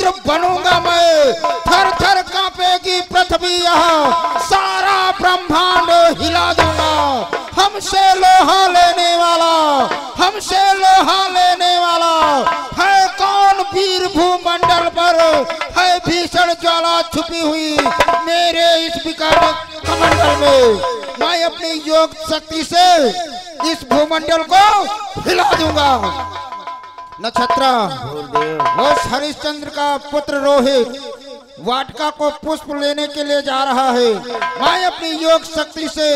रुद्र बनूंगा मैं। थर थर कांपेगी पृथ्वी, यहाँ सारा ब्रह्मांड हिला दूंगा। हमसे लोहा लेने वाला, हमसे लोहा लेने वाला है कौन? वीर भूमंडल पर है भीषण ज्वाला छुपी हुई मेरे इस विकट कमंडल में। मैं अपनी योग शक्ति से इस भूमंडल को हिला दूंगा। नक्षत्र, वो हरिश्चंद्र का पुत्र रोहित वाटिका को पुष्प लेने के लिए जा रहा है। मैं अपनी योग शक्ति से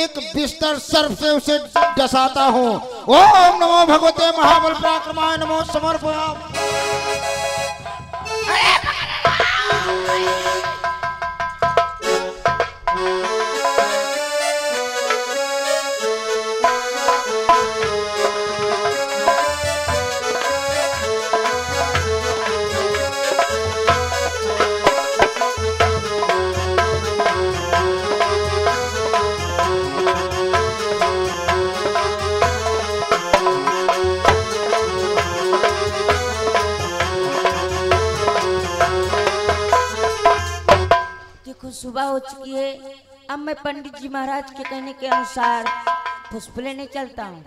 एक बिस्तर सर्प से उसे डसाता हूँ। ओम नमो भगवते महाबल पराक्रमाय नमो समर्पयामि। सुबह हो चुकी है। अब मैं पंडित जी महाराज के कहने के अनुसार पुष्प लेने चलता हूँ।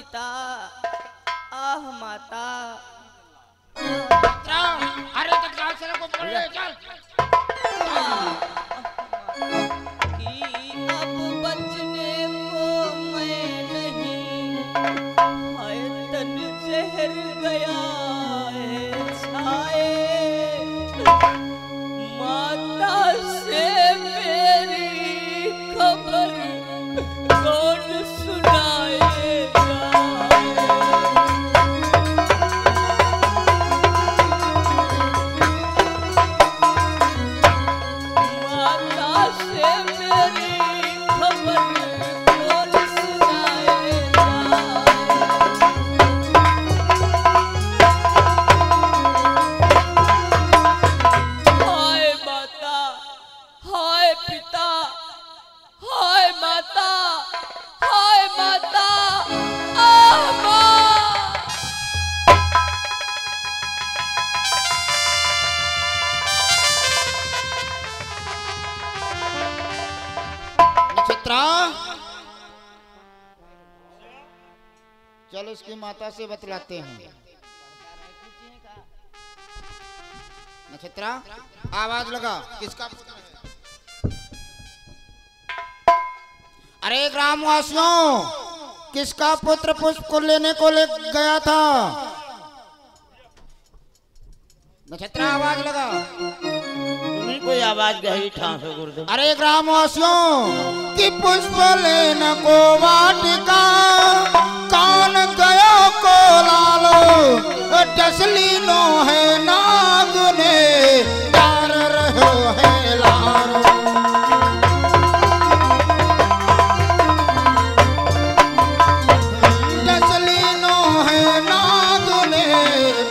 पिता, आह माता। अरे तो चल चल को पकड़ ले चल। कि अब बचने को मैं नहीं, हाय तन जहर गया है छाए, माता से मेरी खबर कौन सुनाएगा। चल उसकी माता से बतलाते हैं। नक्षत्रा आवाज लगा, किसका पुत्र है? अरे ग्रामवासियों, किसका पुत्र पुष्प को लेने को ले गया था? नक्षत्रा आवाज लगा। तुम्हें कोई आवाज गई ठास गुरुदेव। अरे ग्रामवासियों, कि पुष्प लेने को वाटिका कौन गयो को लालो, डसली नो है नागुने तार रहो है लारो। डसली नो है नागुने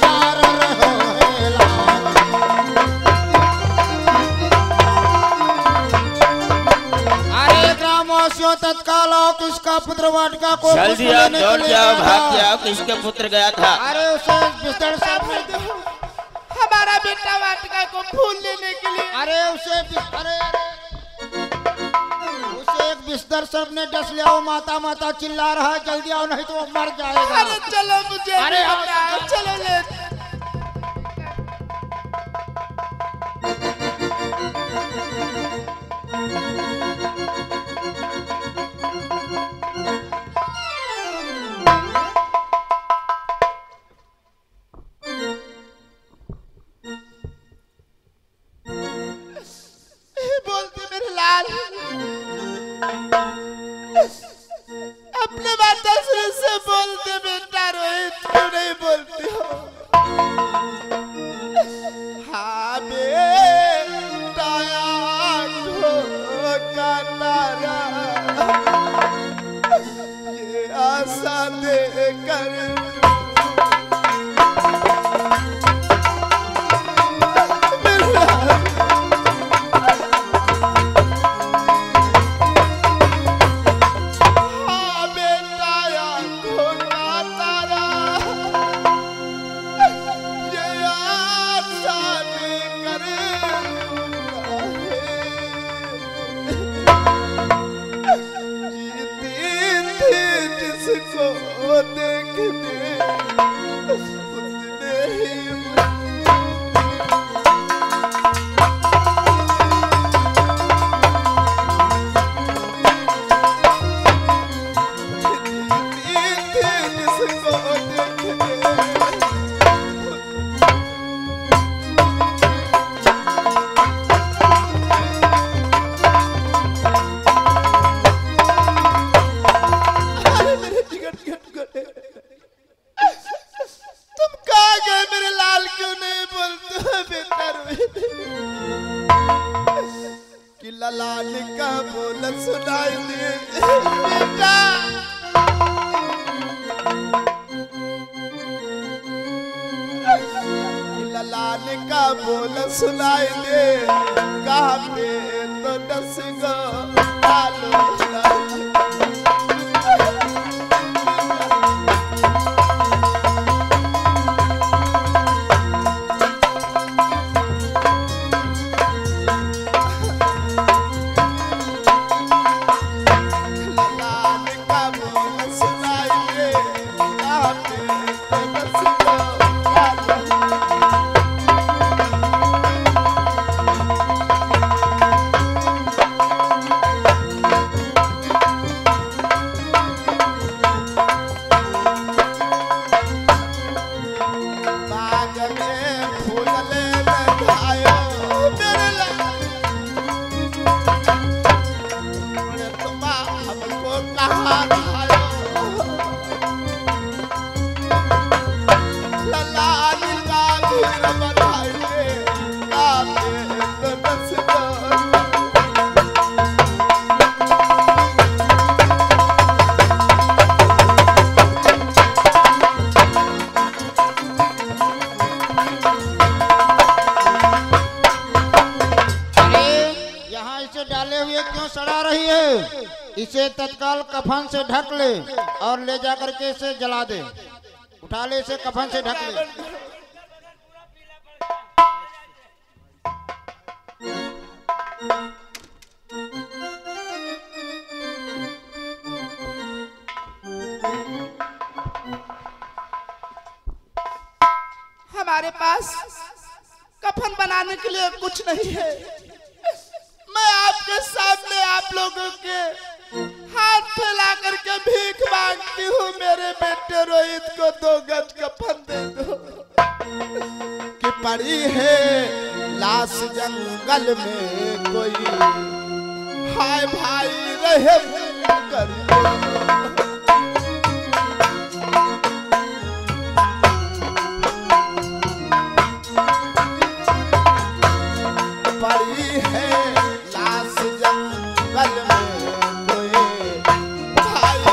तार रहो है लारो। अरे ग्रामवासियों, तत्काल आओ, किसका पुत्र वाटिका को जल्दी आओ, दौड़ जाओ, भाग जाओ, किसके पुत्र गया था? अरे उसे बिस्तर साहब ने हमारा बेटा वाटिका को फूल लेने के लिए। अरे उसे एक बिस्तर सब ने डस लिया। वो माता माता चिल्ला रहा है, जल्दी आओ नहीं तो वो मर जाएगा। अरे चलो, मुझे अरे चलो ले। बोलते मेरे लाल, अपने माता से बोलते बेटा रोहित, क्यों नहीं बोलते हो? हाँ बेटा का तारा, ये आशा दे कर लाल का बोल सुनाई दे बेटा। लाल का बोल सुनाई दे, कहाँ पे तो डस गो लालो हमको कहाँ लायो लला नीला वीर बनाइए कापे तो दस गो डाले हुए क्यों सड़ा रही है? इसे तत्काल कफन से ढक ले और ले जाकर के इसे जला दे। उठा ले इसे, कफन से ढक ले। हमारे पास कफन बनाने के लिए कुछ नहीं है। मैं आपके सामने आप लोगों के हाथ फैला करके भीख मांगती हूँ। मेरे बेटे रोहित को 2 गज कफन दे दो कि पड़ी है लाश जंगल में कोई हाय भाई रहे कर पड़ी है लाश जंगल में कोई भाई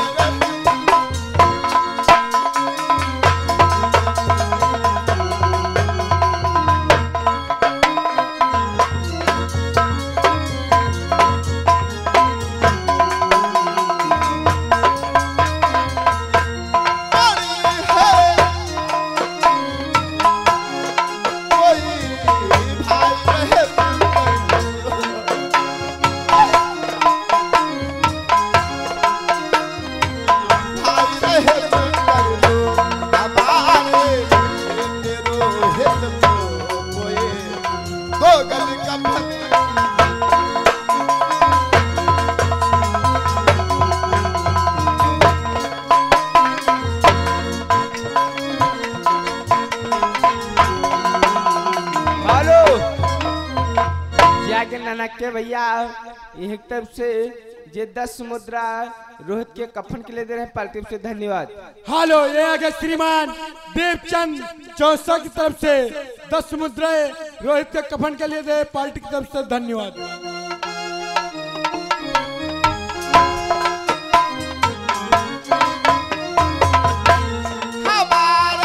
के भैया एक तरफ से जे 10 मुद्रा रोहित के कफन के लिए दे रहे हैं, पार्टी से धन्यवाद। हेलो, ये आगे श्रीमान देवचंद चौसा की तरफ से 10 मुद्राएं रोहित के कफन के लिए दे, पार्टी की तरफ से धन्यवाद। हमारे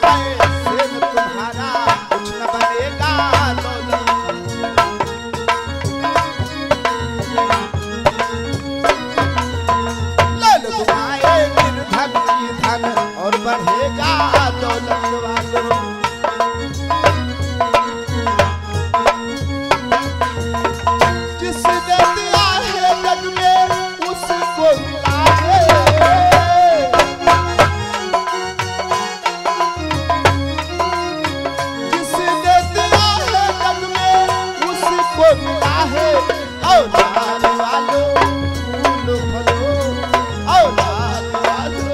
पैसे में तुम्हारा कुछ न बनेगा दौलत दुआए निर्धन की धन और बढ़ेगा दौलत वालों जिसने दिया है जग में उसको मिला है जिसने दिया है जग में उसको मिला है औलाद वालों फूलो फलो औलाद वालों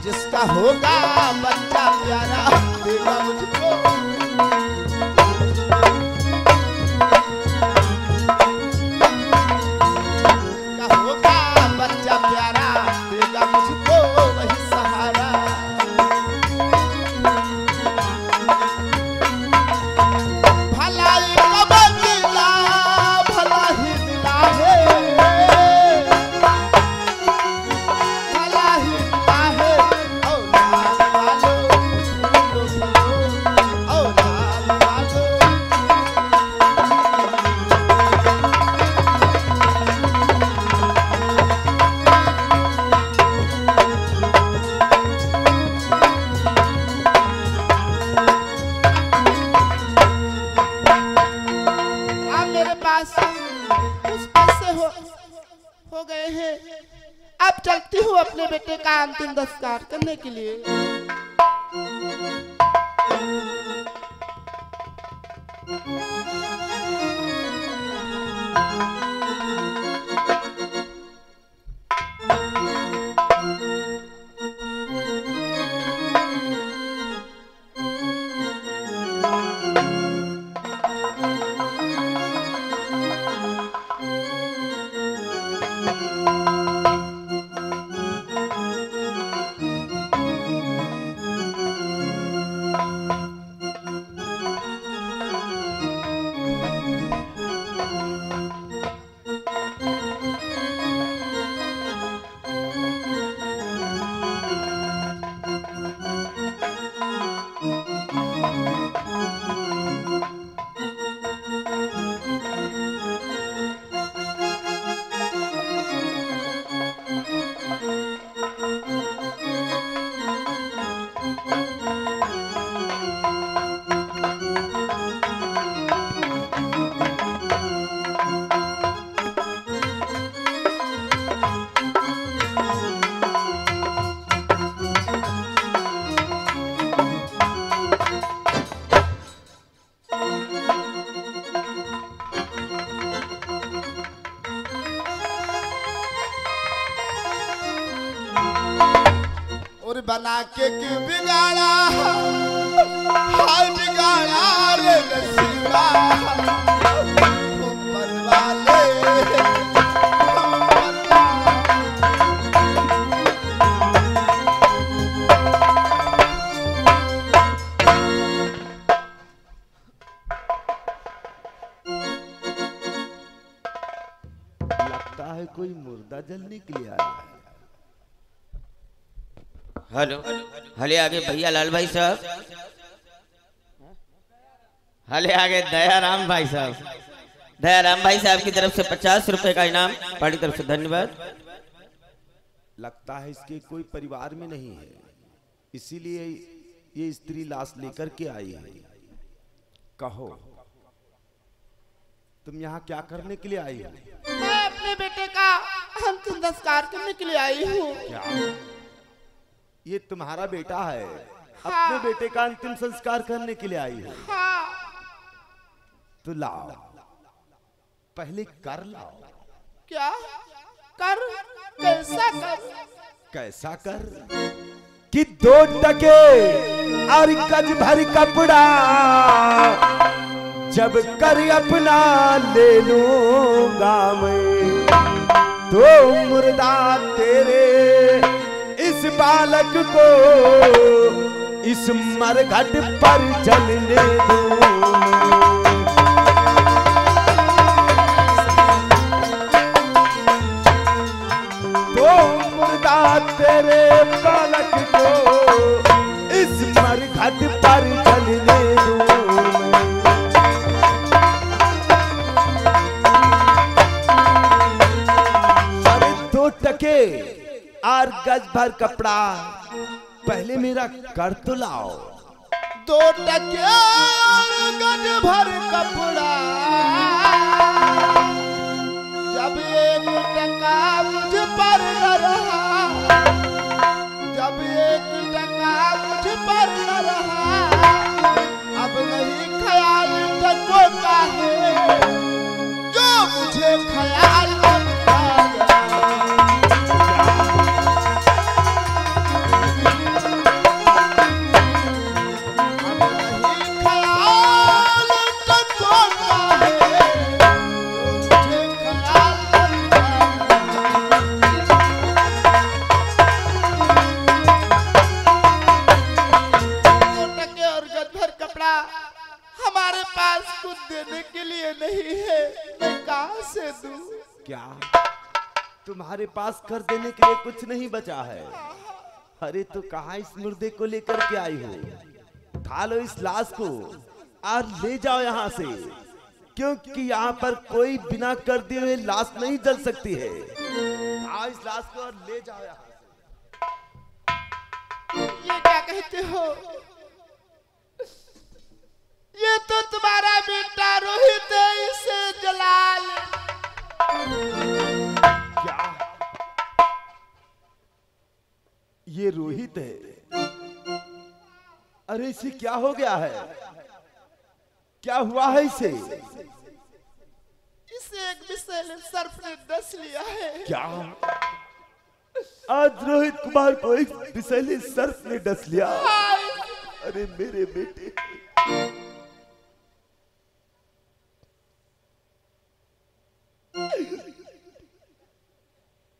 जिसका होगा बच्चा प्यारा देगा मुझको जिसका होगा बच्चा प्यारा देगा मुझको वही सहारा भलाई का बदला भला ही मिला है भला ही मिला है औलाद वालों फूलो फलो औलाद वालों आप मेरे पास कुछ पैसे हो गए हैं अब चलती हूँ अपने बेटे का अंतिम संस्कार करने के लिए और बना के क्यों बिगाड़ा हाल बिगाड़ा रे नसीबा ऊपर वाले लगता है कोई मुर्दा जलने के लिए आया है। हेलो हले आगे भैया लाल भाई साहब हले आगे दयाराम भाई साहब दयाराम भाई साहब की तरफ से 50 रुपए का इनाम पार्टी की तरफ से धन्यवाद। लगता है इसके कोई परिवार में नहीं है इसीलिए ये स्त्री लाश लेकर के आई है। कहो तुम यहाँ क्या करने के लिए आई हो? मैं अपने बेटे का अंतिम संस्कार करने के लिए आई हूँ। क्या ये तुम्हारा बेटा है? अपने बेटे का अंतिम संस्कार करने के लिए आई है? हाँ। तो लाओ पहले कर लाओ। क्या कर? कैसा कर? कैसा कर कि 2 टके और गज भर कपड़ा जब कर अपना ले लूंगा मैं तो मुर्दा तेरे इस बालक को इस मरघट पर जलने दो। तो मुर्दा तेरे बालक को इस मरघट पर जलने दो। साढ़े 2 टके और गज भर कपड़ा पहले मेरा कर तो लाओ। 2 टके और गज भर कपड़ा, जब 1 टका मुझ पर न रहा, जब 1 टका मुझ पर न रहा, अब नहीं ख्याल टकों का है जो मुझे ख्याल लगता है। हमारे पास कुछ देने के लिए नहीं है, मैं कहां से दूं? क्या तुम्हारे पास कर देने के लिए कुछ नहीं बचा है? अरे तो कहाँ इस मुर्दे को लेकर के आई हो? उठा लो इस लाश को और ले जाओ यहाँ से, क्योंकि यहाँ पर कोई बिना कर दिए हुए लाश नहीं जल सकती है। उठाओ इस लाश को और ले जाओ यहाँ से। ये क्या कहते हो? ये तो तुम्हारा बेटा रोहित है, इसे जला ले। क्या ये रोहित है? अरे इसे क्या हो गया है? क्या हुआ है इसे? इसे एक विषैले सर्प ने डस लिया है। क्या आज रोहित कुमार को एक विषैले सर्प ने डस लिया? अरे मेरे बेटे,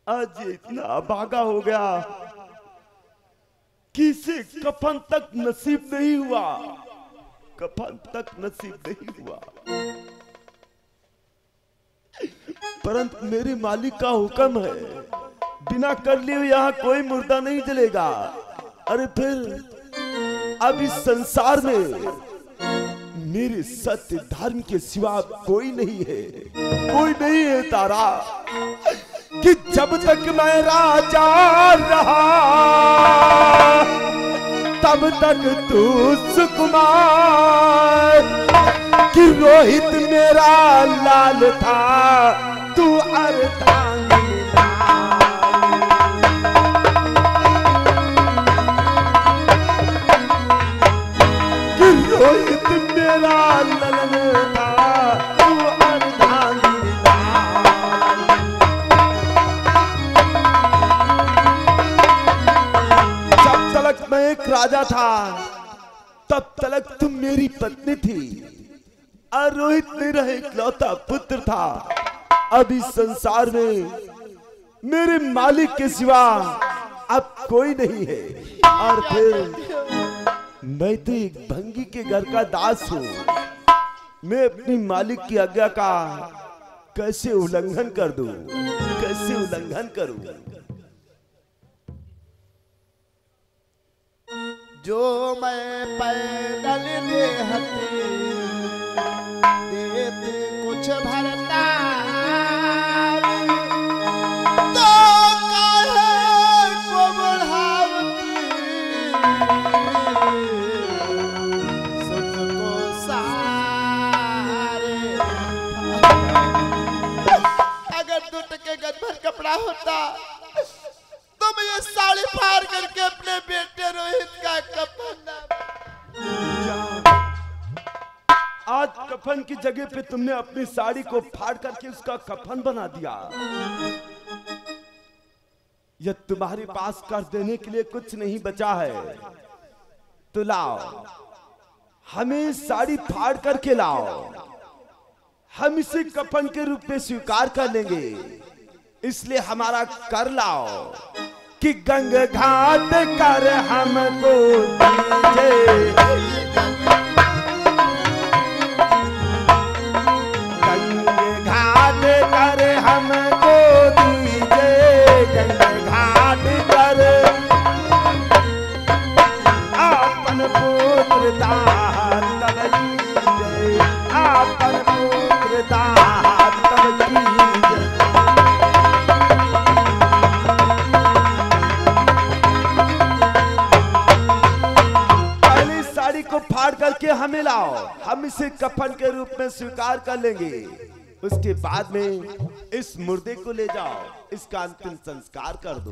आज ये इतना अभागा हो गया कि इसे कफन तक नसीब नहीं हुआ, कफन तक नसीब नहीं हुआ। परंतु मेरे मालिक का हुक्म है, बिना कर लिए यहाँ कोई मुर्दा नहीं जलेगा। अरे फिर अब इस संसार में मेरे सत्य धर्म के सिवा कोई नहीं है, कोई नहीं है तारा, कि जब तक मैं राजा रहा तब तक तू सुकुमार, कि रोहित मेरा लाल था तू अर्धांगिनी। कि रोहित मेरा ललन था तू अर्धांगिनी। मैं एक राजा था तब तलक तुम मेरी पत्नी थी, और रोहित मेरा इकलौता पुत्र था। अब इस संसार में मेरे मालिक के सिवा अब कोई नहीं है। और फिर मैं तो एक भंगी के घर का दास हूँ, मैं अपनी मालिक की आज्ञा का कैसे उल्लंघन कर दूं, कैसे उल्लंघन करूं? जो मैं पैदल देहती देती कुछ भरता, तो काहे को बढ़ावती सबको सारे। अगर 2 टके गज भर कपड़ा होता तो मैं ये साड़ी फाड़ करके अपने बेटे रोहित का कफन। आज कफन की जगह पे तुमने अपनी साड़ी को फाड़ करके उसका कफन बना दिया। यह तुम्हारे पास कर देने के लिए कुछ नहीं बचा है, तो लाओ, हमें साड़ी फाड़ करके लाओ, हम इसे कफन के रूप में स्वीकार कर लेंगे। इसलिए हमारा कर लाओ, कि गंग घाट कर हमको दीजिए, गंग घाट कर हमको दीजिए, गंग घाट कर आपन पुत्र दान तब कीजिए, आपन पुत्र दान तब कीजिए। को फाड़ करके हमें लाओ, हम इसे कफन के रूप में स्वीकार कर लेंगे। उसके बाद में इस मुर्दे को ले जाओ, इसका अंतिम संस्कार कर दो।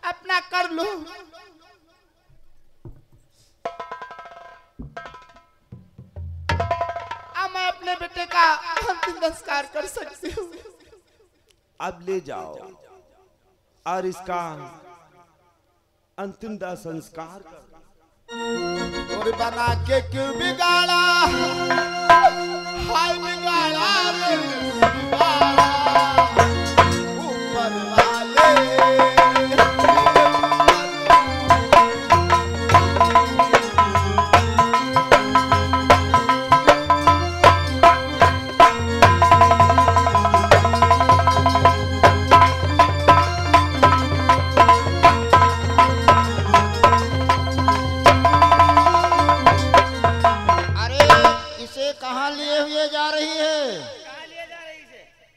अपना कर लो। अब मैं अपने बेटे का अंतिम संस्कार कर सकती हूँ। अब ले जाओ और इसका अंतिम दाह संस्कार कर। और बना के क्यों बिगाड़ा, हाय बिगाड़ा रे बिगाड़ा, ऊपर वाले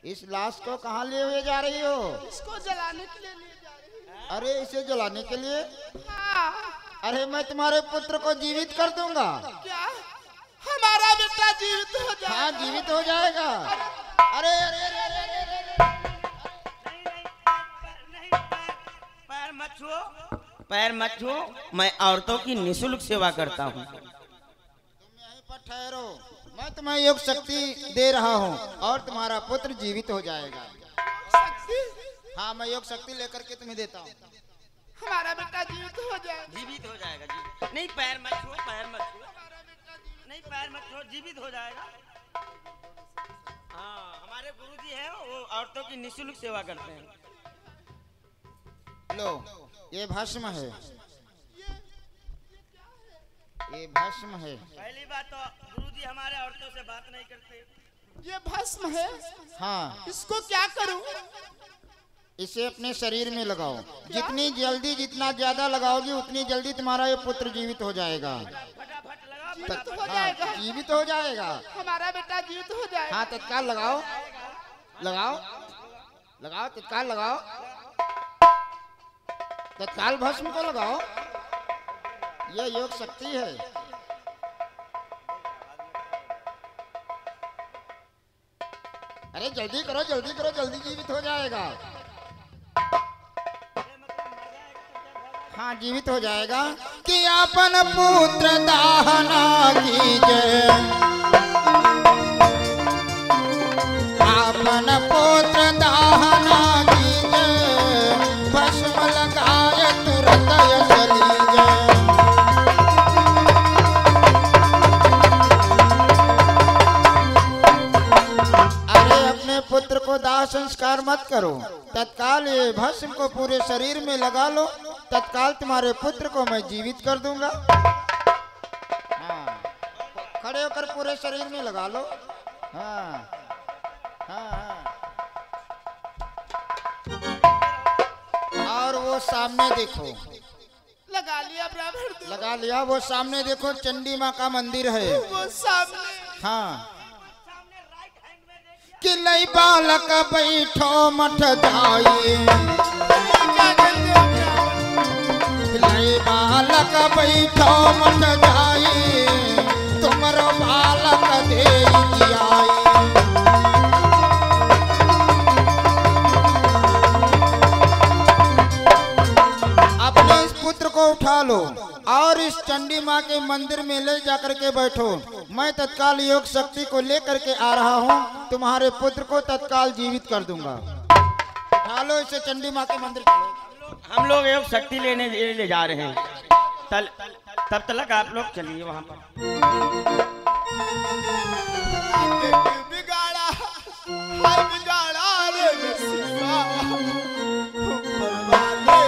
इस लाश को कहाँ लिए हुए जा रही हो? इसको जलाने के लिए ले जा रही हूँ। अरे इसे जलाने के लिए? हाँ। अरे मैं तुम्हारे पुत्र को जीवित कर दूंगा। क्या हमारा बेटा जीवित हो जाएगा? हाँ जीवित हो जाएगा। अरे अरे अरे अरे पैर मत छुओ, पैर मत छुओ। मैं औरतों की निःशुल्क सेवा करता हूँ। तुम यहीं पर ठहरो, मैं तुम्हें योग शक्ति दे रहा हूँ और तुम्हारा पुत्र जीवित हो जाएगा। शक्ति? हाँ मैं योग शक्ति लेकर के तुम्हें देता हूँ। हमारा बेटा जीवित हो जाएगा। जीवित हो जाएगा जी। नहीं पैर मत छुओ, पैर मत छुओ। नहीं पैर मत छुओ, जीवित हो जाएगा। हाँ हमारे गुरुजी हैं, वो औरतों की निःशुल्क सेवा करते हैं। लो ये भस्म है, ये भस्म है। पहली बात तो गुरुजी हमारे औरतों से बात नहीं करते। ये भस्म है? हाँ इसको क्या करूं? इसे अपने शरीर में लगाओ। जितनी जल्दी जितना ज्यादा लगाओगी उतनी जल्दी तुम्हारा ये पुत्र जीवित हो जाएगा। जीवित हो जाएगा? हाँ, जीवित हो जाएगा। हमारा बेटा जीवित हो जाएगा। हाँ तत्काल लगाओ, लगाओ लगाओ, तत्काल लगाओ, तत्काल भस्म को लगाओ। यह योग शक्ति है। अरे जल्दी करो, जल्दी करो, जल्दी जीवित हो जाएगा। हाँ जीवित हो जाएगा। कि अपन पुत्र दाहना कीजिए, अपन पुत्र दाहना कीजिए, भस्म लगाए तुरंत चलीजे। अरे अपने पुत्र को दाह संस्कार मत करो, तत्काल ये भस्म को पूरे शरीर में लगा लो। तत्काल तुम्हारे पुत्र को मैं जीवित कर दूंगा। हाँ खड़े होकर पूरे शरीर में लगा लो। हाँ हाँ हाँ। और वो सामने देखो। लगा लिया ब्राह्मण? लगा लिया। वो सामने देखो, चंडी माँ का मंदिर है। वो सामने? हाँ। कि लई बालक बैठो मठ जाई, लई बालक बैठो मठ जाई, तुमरो बालक दे आई। अपने इस पुत्र को उठा लो और इस चंडी माँ के मंदिर में ले जाकर के बैठो। मैं तत्काल योग शक्ति को लेकर के आ रहा हूँ, तुम्हारे पुत्र को तत्काल जीवित कर दूंगा। उठा लो इसे, चंडी माँ के मंदिर चलो। हम लोग योग शक्ति लेने ले जा रहे हैं। तब तक आप लोग चलिए वहाँ पर। बिगाड़ा हाय बिगाड़ा रे नसीबा ऊपर वाले।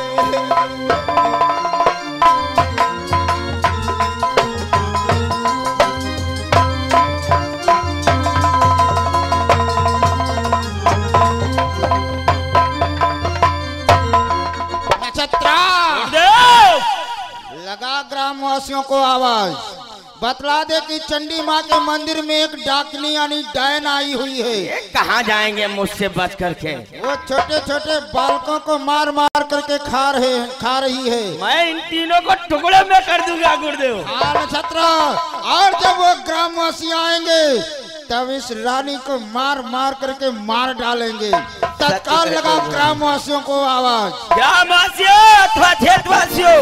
लगा ग्रामवासियों को आवाज, बतला दे कि चंडी माँ के मंदिर में एक डाकनी यानी डायन आई हुई है। कहाँ जाएंगे मुझसे बच करके? वो छोटे छोटे बालकों को मार मार करके खा रही है। मैं इन तीनों को टुकड़े में कर दूंगा गुरुदेव। हाँ नक्षत्र, और जब वो ग्रामवासी आएंगे तब इस रानी को मार मार करके मार डालेंगे। तत्काल लगा ग्रामवासियों को आवाज। ग्रामवासियों अथवा क्षेत्रवासियों,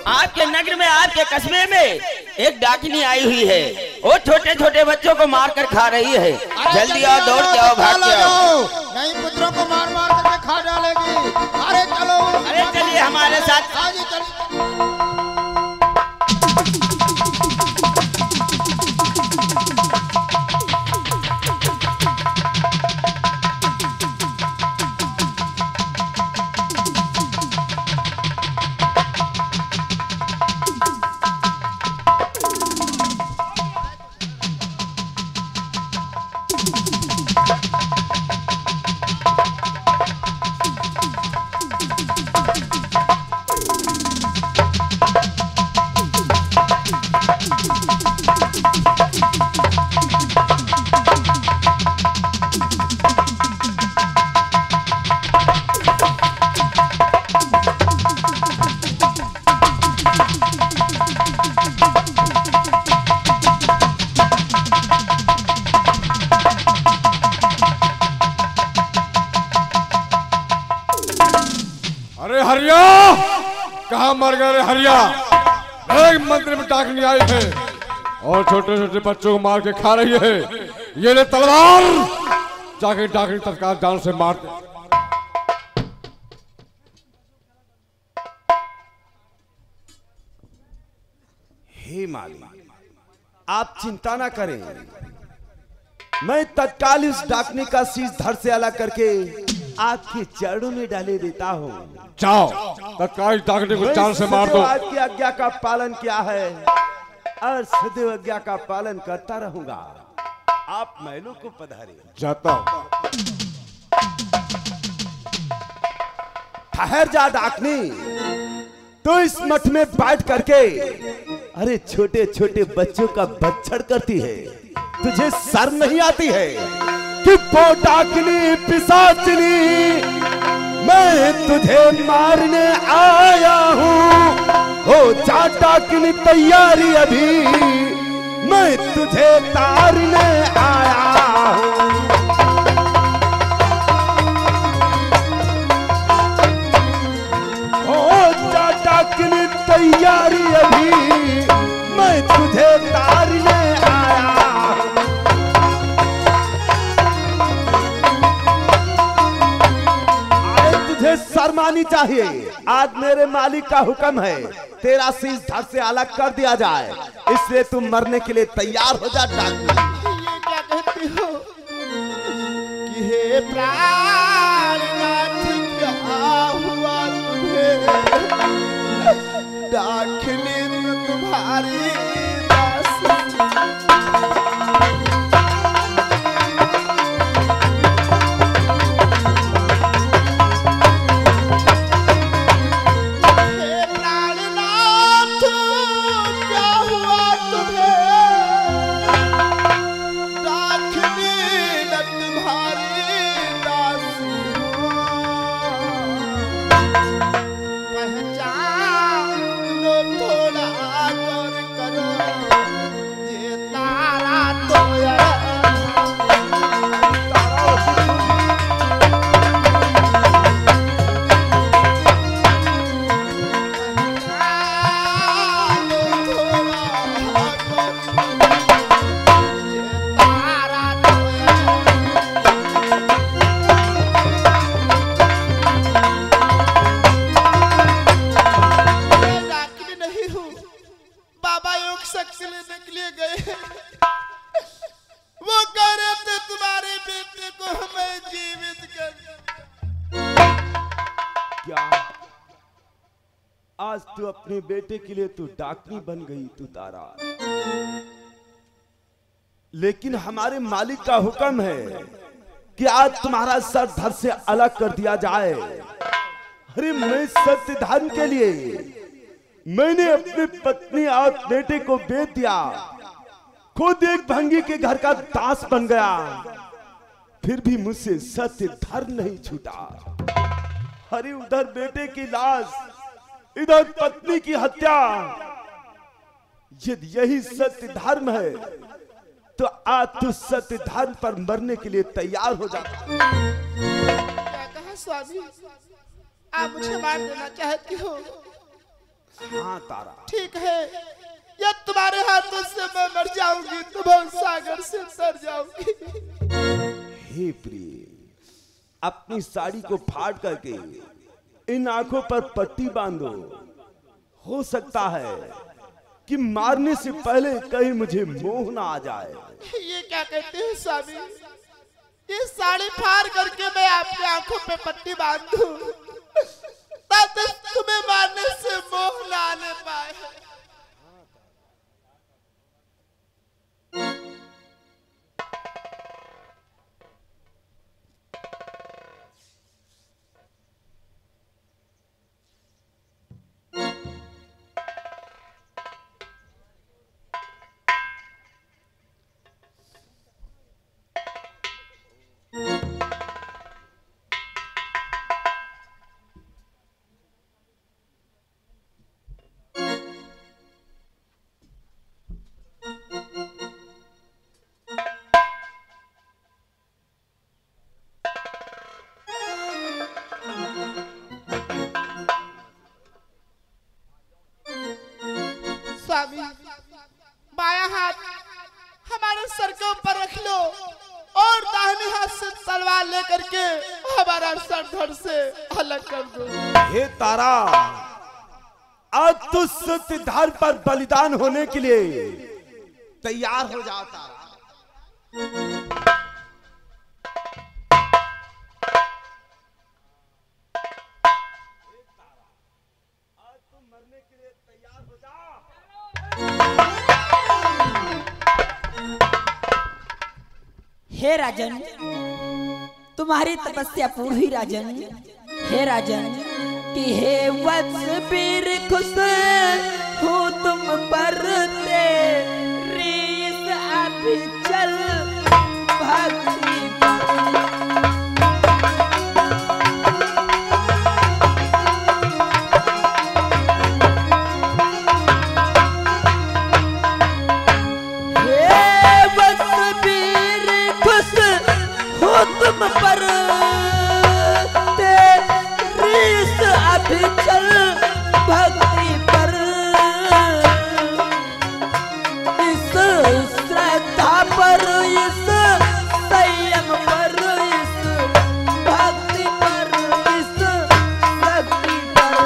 आपके नगर में, आपके कस्बे में एक डाकिनी आई हुई है। वो छोटे छोटे बच्चों को मार कर खा रही है। जल्दी आओ, दौड़ के आओ, भाग के आओ। नहीं, पुत्रों को मार मार करके खा डालेगी। अरे चलो, अरे चलिए हमारे साथ। हाँ जी चलिए। हरिया, कहाँ मर गए रे हरिया? एक मंदिर में डाकनी आई है और छोटे छोटे बच्चों को मार के खा रही है। ये ले तलवार, जाके डाकनी तत्काल जान से मार दे। हे माली, आप चिंता ना करें, मैं तत्काल इस डाकनी का शीश धड़ से अलग करके आपके चरणों में डाले देता हूँ। जाओ, तत्काल डाकनी को जान से मार दो। आपकी आज्ञा का पालन किया है और सदैव आज्ञा का पालन करता रहूंगा। आप महलों को पधारे। जाता हूँ। ठहर जा डाकनी, तो इस मठ में बैठ करके अरे छोटे छोटे बच्चों का बच्छड़ करती है। तुझे शर्म नहीं आती है कि वो डाकनी पिशाचनी मैं तुझे मारने आया हूँ। हो जा डाकनी तैयारी अभी, मैं तुझे तारने आया हूँ। हो जा डाकनी तैयारी अभी, मैं तुझे तारने आया हूँ। तुझे शर्मानी चाहिए। आज मेरे मालिक का हुक्म है, तेरा शीश धड़ से अलग कर दिया जाए, इसलिए तुम मरने के लिए तैयार हो जा डाकनी। ये क्या कहती हो कि हे प्राणनाथ क्या हुआ तुम्हें? डाकनी तुम्हारी के गए। वो कह रहे थे तुम्हारे बेटे को हमें जीवित कर। क्या आज तू अपने बेटे के लिए तू डाकनी बन गई तू तारा, लेकिन हमारे मालिक का हुक्म है कि आज तुम्हारा सर धड़ से अलग कर दिया जाए। अरे मैं सत्य धर्म के लिए मैंने अपनी पत्नी और बेटे को बेच दिया, खुद एक भंगी के घर का दास बन गया, फिर भी मुझसे सत्य धर्म नहीं छूटा। अरे उधर बेटे की लाश, इधर पत्नी की हत्या। यदि यही सत्य धर्म है तो आज तू सत्य धर्म पर मरने के लिए तैयार हो जा। क्या कहा स्वामी? आप मुझे मार देना चाहती हो? हाँ तारा, ठीक है, या तुम्हारे हाथों से मैं मर जाऊंगी तो मैं सागर से तर जाऊंगी। हे प्रिय, अपनी साड़ी को फाड़ करके इन आंखों पर पट्टी बांधो। हो सकता है कि मारने से पहले कहीं मुझे मोह ना आ जाए। ये क्या कहते हैं स्वामी? ये साड़ी फाड़ करके मैं आपकी आंखों पे पट्टी बांध दूं ताकि तुम्हें मारने से मोह ना आने पाए। स्वामी, बाया हाथ हमारे सर के ऊपर रख लो और दाहिने हाथ से तलवार लेकर के हमारा सर धड़ से अलग कर दो। हे तारा, आज तू सत्य धर्म पर बलिदान होने के लिए तैयार हो जा तारा। हे राजन, तुम्हारी तपस्या पूर्ण हुई राजन। हे राजन, कि हे वत्स वीर खुश हो तुम पर तेरी इस अभिचल भक्ति तुम पर तेरी इस अभिचल भक्ति पर, इस श्रद्धा पर, इस संयम पर, इस भक्ति पर, इस शक्ति पर।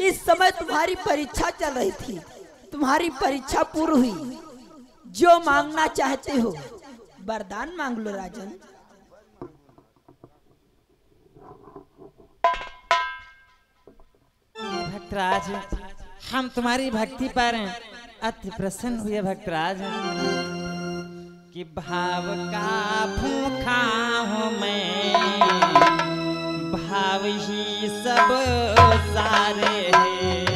इस समय तुम्हारी परीक्षा चल रही थी, तुम्हारी परीक्षा पूर्ण हुई। जो मांगना चाहते हो वरदान मांग लो राजन। भक्तराज, हम तुम्हारी भक्ति पर अति प्रसन्न हुए भक्तराज, कि भाव का भूखा हूँ मैं, भाव ही सब सारे हैं।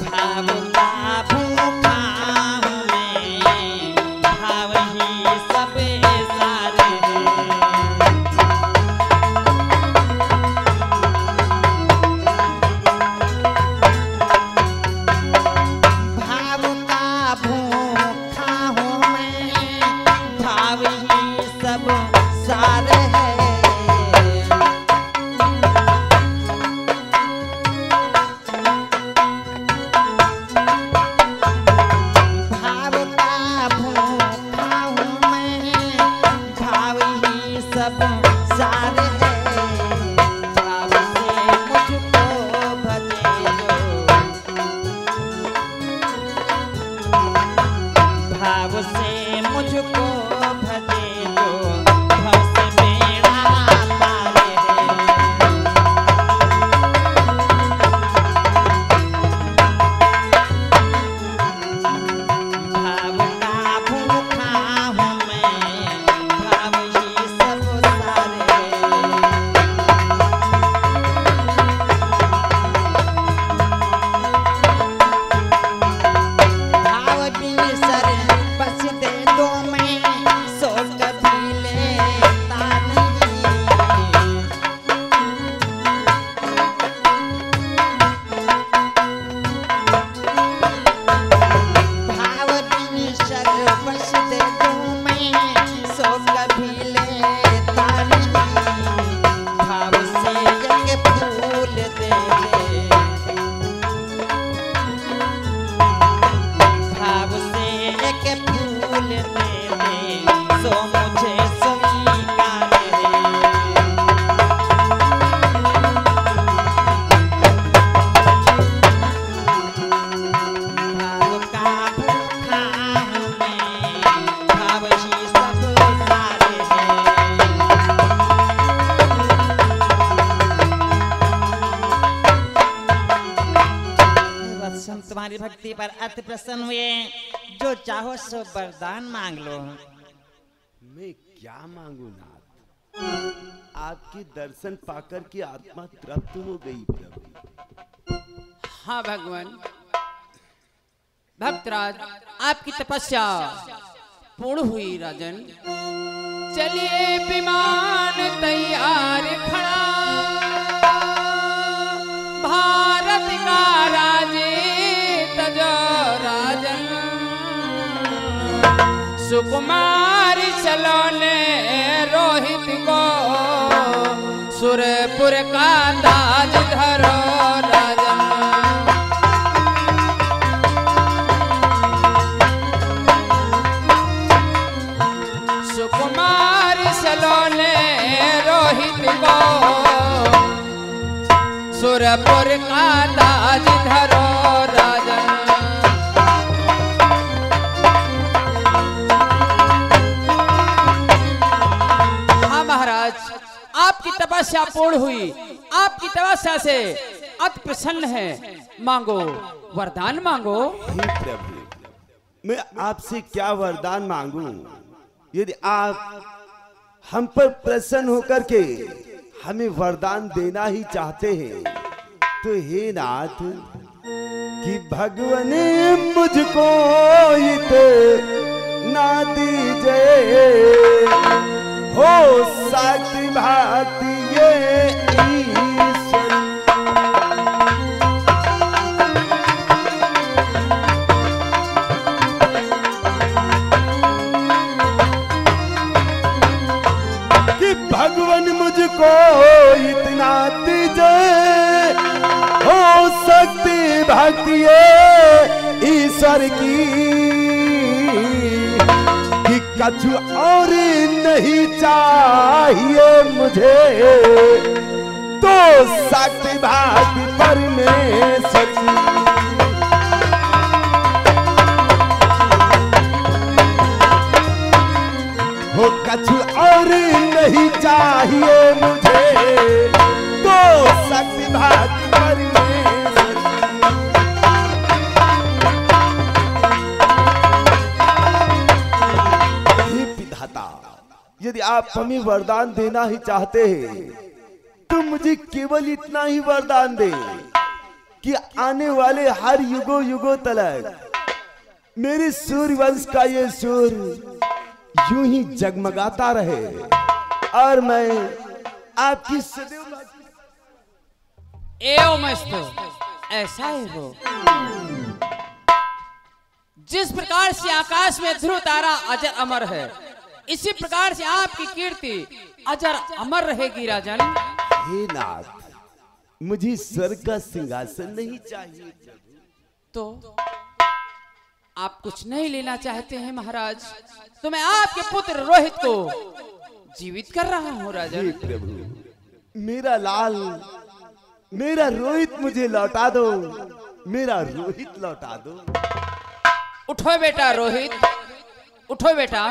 भाव का भूखा हूँ मैं, भाव ही सब सारे हैं। संसार है, भाव से मुझको भजे जो, भाव से मुझको भजे जो, भव से बेड़ा पार है। भाव का भूखा हूँ मैं, भाव ही सब सारे। भाव बिन सर बस दे दो मैं, सो कभी लेता नहीं। भाव बिन सर बस दे दो मैं, सो कभी लेता नहीं। भाव से एक फूल दे दे, भाव से एक फूल दे दे, सो मुझे स्वीकार है। भाव का भूखा हूँ मैं, भाव ही सब सारे हैं। वत्सम तुम्हारी भक्ति पर अति प्रसन्न हुए, जो चाहो सो वरदान मांग लो। मैं क्या मांगू नाथ, आपके दर्शन पाकर की आत्मा तृप्त हो गई प्रभु। हाँ भगवान, भक्तराज आपकी तपस्या पूर्ण हुई राजन। चलिए विमान तैयार खड़ा, भारत का राजे तजो राजन। सुकुमारी चलो ले रोहित को, सुरपुर का ताज धरो राजन। सुकुमारी सलोने रोहित को, सुरपुर का ताज धरो राजन। हाँ महाराज, आपकी तपस्या पूर्ण हुई, आपकी तपस्या से अति प्रसन्न है। मांगो, वरदान मांगो। हे प्रभु, मैं आपसे क्या वरदान मांगू? यदि आप हम पर प्रसन्न होकर के हमें वरदान देना ही चाहते हैं, तो हे नाथ कि भगवान मुझको इतना दीजिए, हो शक्ति भाती ये ईश्वर। भगवान मुझको इतना दीजिए, हो सकती भक्ति ईश्वर की, कि कछु और नहीं चाहिए मुझे, तो शक्ति भक्ति परमेश्वर की। हो कछु और नहीं चाहिए मुझे, तो शक्ति भक्ति परमेश्वर की। हे विधाता, यदि आप हमें वरदान देना ही चाहते हैं, तो मुझे केवल इतना ही वरदान दे कि आने वाले हर युगों युगों तक मेरे सूर्यवंश का ये सूर्य यूं ही जगमगाता रहे, और मैं आपकी सदैव एवमस्तु, ऐसा ही हो। जिस प्रकार से आकाश में ध्रुव तारा अजर अमर है, इसी प्रकार से आपकी कीर्ति अजर अमर रहेगी राजन। हे नाथ, मुझे स्वर्ग का सिंहासन नहीं चाहिए। तो आप कुछ नहीं लेना चाहते हैं महाराज, तो मैं आपके पुत्र रोहित को जीवित कर रहा हूँ राजन। जी प्रभु, मेरा लाल, मेरा रोहित मुझे लौटा दो, मेरा रोहित लौटा दो। उठो बेटा रोहित, उठो बेटा,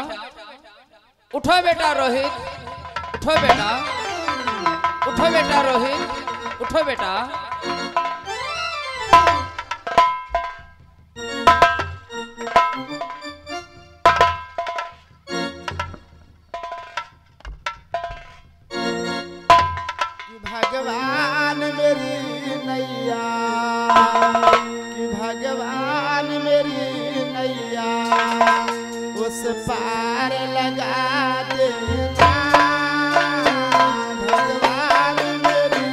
उठो बेटा रोहित, उठो बेटा, उठो बेटा रोहित, उठो बेटा। भगवान मेरी नैया, कि भगवान मेरी नैया उस पार लगा देना। भगवान मेरी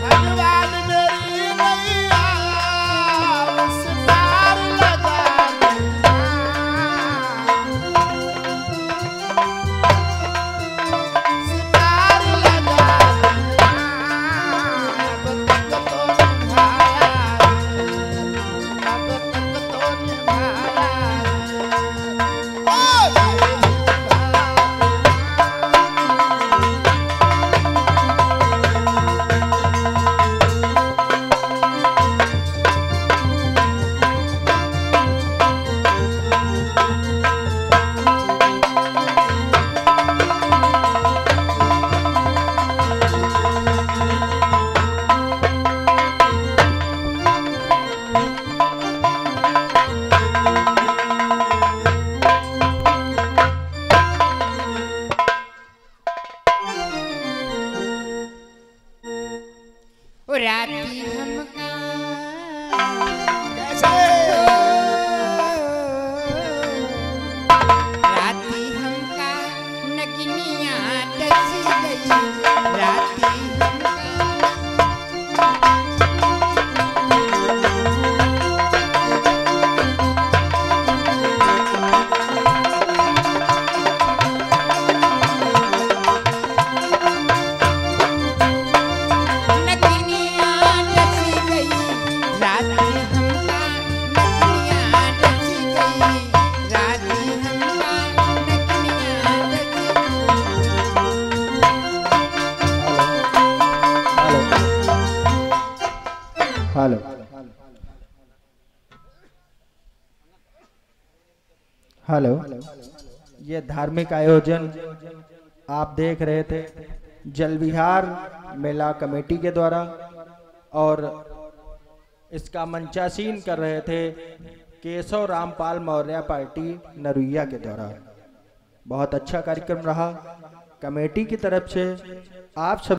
भगवान मेरी नैया उस पार लगा देना। उस पार लगा देना। अब तक तो निभाया है, अब तक तो निभाया है। ओ राती हमका राती हमका नगनिया डस गई। राती हमका नगनिया डस गई। राती हमका नगनिया डस गई। राती हमका नगनिया डस हेलो, हेलो, ये धार्मिक आयोजन आप देख रहे थे जल विहार मेला कमेटी के द्वारा, और इसका मंचासीन कर रहे थे केशव रामपाल मौर्य पार्टी नरुइया के द्वारा। बहुत अच्छा कार्यक्रम रहा। कमेटी की तरफ से आप सब